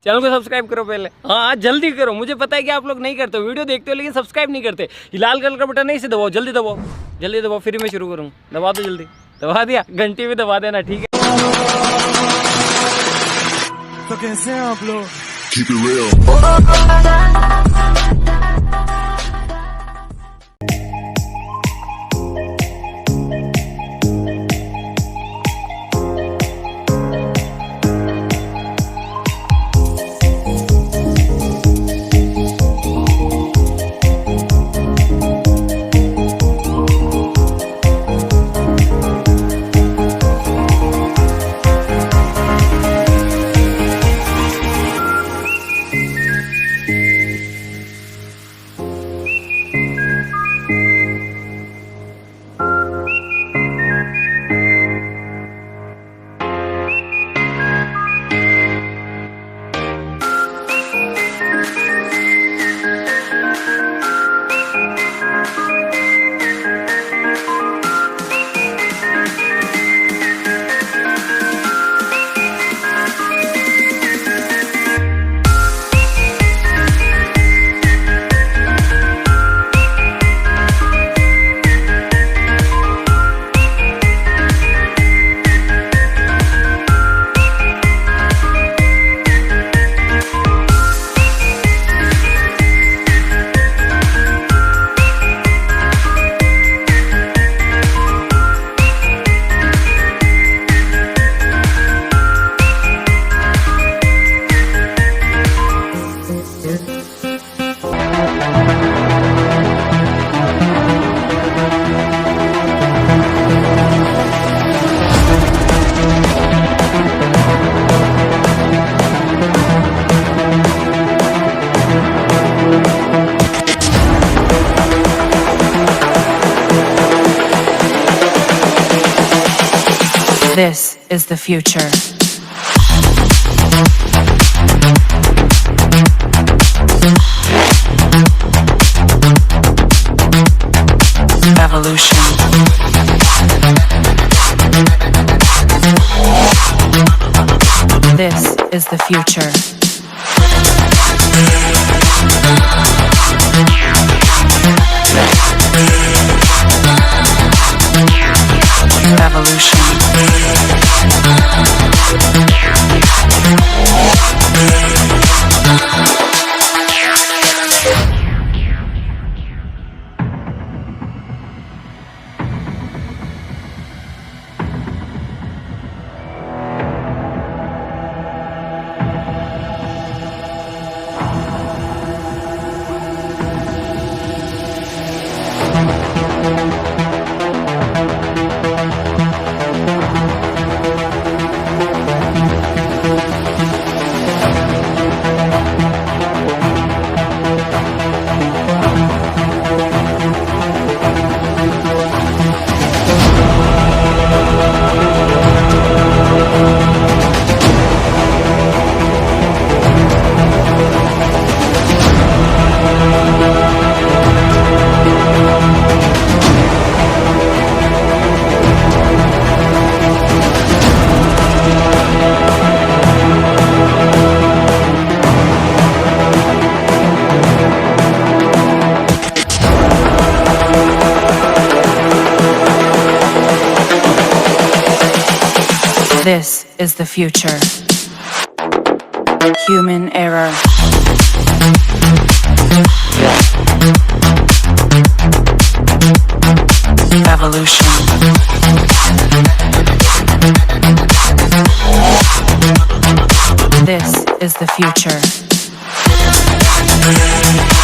Channel को subscribe करो पहले, हाँ जल्दी करो। मुझे पता है कि आप लोग नहीं करते हो, वीडियो देखते हो लेकिन सब्सक्राइब नहीं करते। ये लाल कलर का बटन नहीं से दबाओ, जल्दी दबाओ, जल्दी दबाओ, फिर मैं शुरू करूँ। दबा दो जल्दी, दबा दिया, घंटी भी दबा देना, ठीक है। तो कैसे हैं आप लोग? Keep it real. This is the future. Evolution. This is the future. Evolution. This is the future. Human error. Evolution. This is the future.